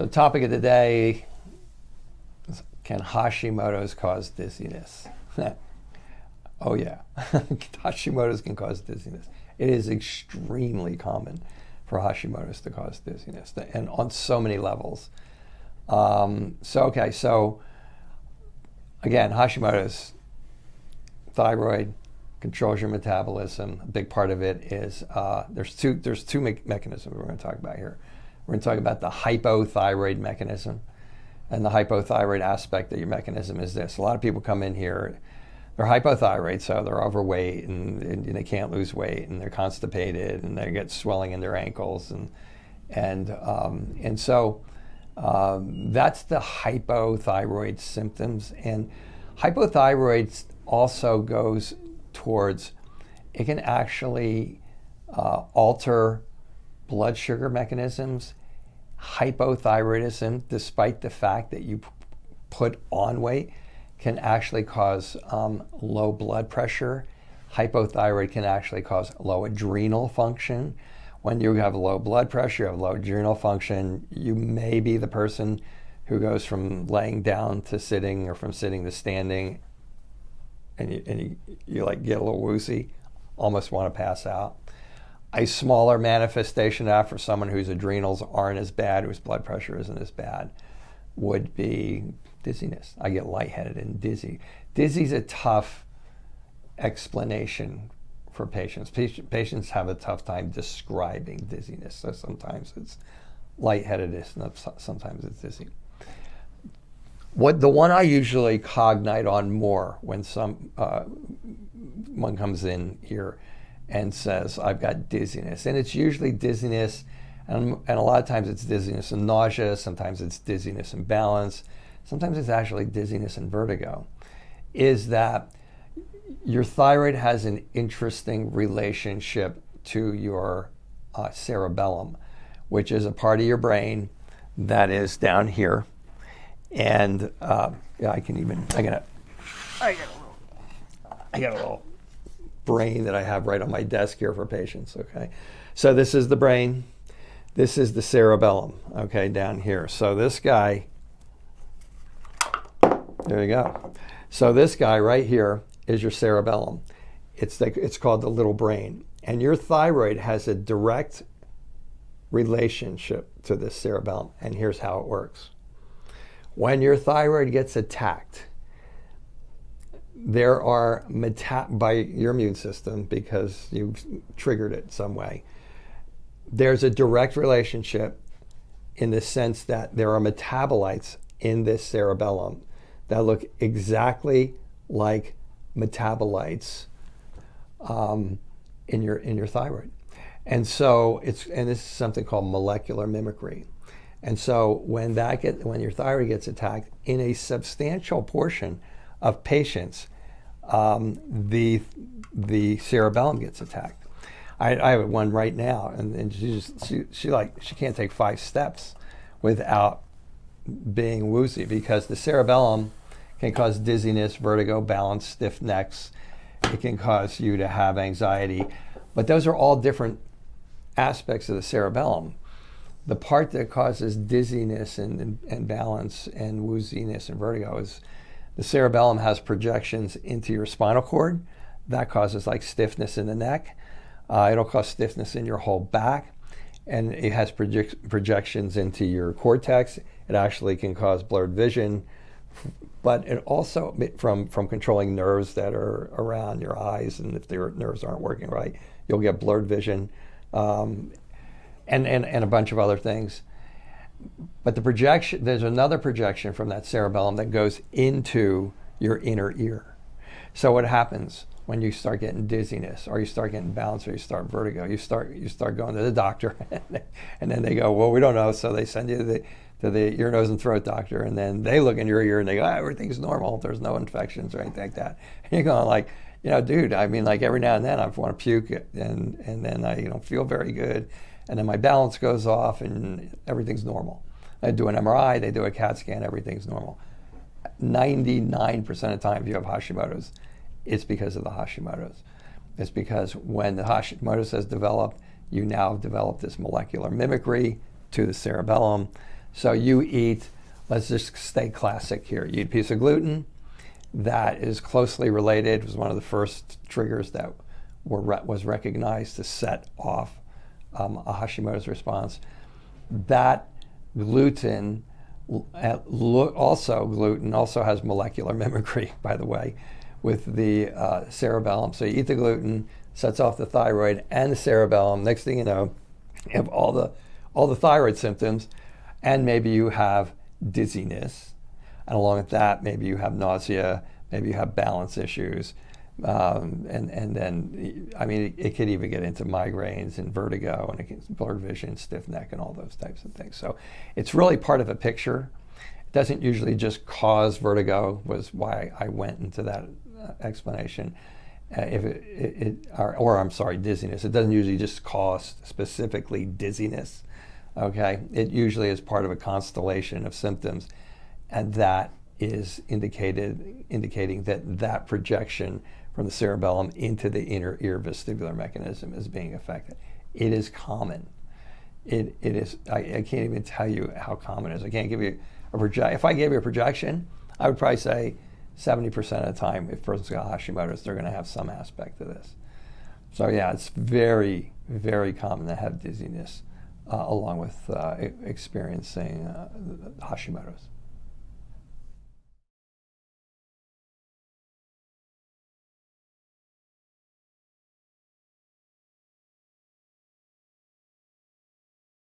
So the topic of the day is, can Hashimoto's cause dizziness? Oh yeah, Hashimoto's can cause dizziness. It is extremely common for Hashimoto's to cause dizziness, and on so many levels. So again, Hashimoto's thyroid controls your metabolism. A big part of it is there's two mechanisms we're going to talk about here. We're going to talk about the hypothyroid mechanism, and the hypothyroid aspect of your mechanism is this. A lot of people come in here, they're hypothyroid, so they're overweight and they can't lose weight, and they're constipated, and they get swelling in their ankles, and so that's the hypothyroid symptoms. And hypothyroid also goes towards, it can actually alter blood sugar mechanisms. Hypothyroidism, despite the fact that you put on weight, can actually cause low blood pressure. Hypothyroid can actually cause low adrenal function. When you have low blood pressure, you have low adrenal function, you may be the person who goes from laying down to sitting, or from sitting to standing, and you like get a little woozy, almost want to pass out. A smaller manifestation of that for someone whose adrenals aren't as bad, whose blood pressure isn't as bad, would be dizziness. I get lightheaded and dizzy. Dizzy's a tough explanation for patients. Patients have a tough time describing dizziness. So sometimes it's lightheadedness, and sometimes it's dizzy. The one I usually cognite on more when one comes in here and says, I've got dizziness, and it's usually dizziness, and a lot of times it's dizziness and nausea, sometimes it's dizziness and balance, sometimes it's actually dizziness and vertigo, is that your thyroid has an interesting relationship to your cerebellum, which is a part of your brain that is down here. And yeah, I got a little brain that I have right on my desk here for patients. Okay, so this is the brain, this is the cerebellum. Okay, down here. So this guy, there you go. So this guy right here is your cerebellum. It's called the little brain, and your thyroid has a direct relationship to this cerebellum. And here's how it works. When your thyroid gets attacked, there are by your immune system, because you've triggered it some way, there's a direct relationship in the sense that there are metabolites in this cerebellum that look exactly like metabolites in your thyroid. And so this is something called molecular mimicry. And so when your thyroid gets attacked, in a substantial portion of patients, the cerebellum gets attacked. I have one right now, and she can't take 5 steps without being woozy, because the cerebellum can cause dizziness, vertigo, balance, stiff necks. It can cause you to have anxiety, but those are all different aspects of the cerebellum. The part that causes dizziness and balance and wooziness and vertigo is the cerebellum has projections into your spinal cord. That causes like stiffness in the neck. It'll cause stiffness in your whole back, and it has projections into your cortex. It actually can cause blurred vision, but it also, from controlling nerves that are around your eyes, and if their nerves aren't working right, you'll get blurred vision, and a bunch of other things. But there's another projection from that cerebellum that goes into your inner ear. So what happens when you start getting dizziness, or you start getting balance, or you start vertigo? You start going to the doctor, and then they go, well, we don't know. So they send you to the ear, nose, and throat doctor, and then they look in your ear and they go, everything's normal. There's no infections or anything like that. And you're going like, dude, I mean, like every now and then I want to puke, and then I don't feel very good. And then my balance goes off and everything's normal. I do an MRI, they do a CAT scan, everything's normal. 99% of the time, if you have Hashimoto's, it's because of the Hashimoto's. It's because when the Hashimoto's has developed, you now have developed this molecular mimicry to the cerebellum So you eat, let's just stay classic here. You eat a piece of gluten that is closely related, was one of the first triggers that was recognized to set off a Hashimoto's response. That gluten also has molecular mimicry, by the way, with the cerebellum. So you eat the gluten, sets off the thyroid and the cerebellum. Next thing you know, you have all the thyroid symptoms, and maybe you have dizziness, and along with that, maybe you have nausea, maybe you have balance issues, and then, I mean, it could even get into migraines and vertigo, and it gets blurred vision, stiff neck, and all those types of things. So it's really part of a picture. It doesn't usually just cause vertigo, was why I went into that explanation. I'm sorry, dizziness. It doesn't usually just cause specifically dizziness. Okay, it usually is part of a constellation of symptoms, and that is indicating that projection from the cerebellum into the inner ear vestibular mechanism is being affected. It is common. It is. I can't even tell you how common it is. I can't give you a projection. If I gave you a projection, I would probably say 70% of the time, if a person's got Hashimoto's, they're going to have some aspect of this. So yeah, it's very, very common to have dizziness along with experiencing Hashimoto's.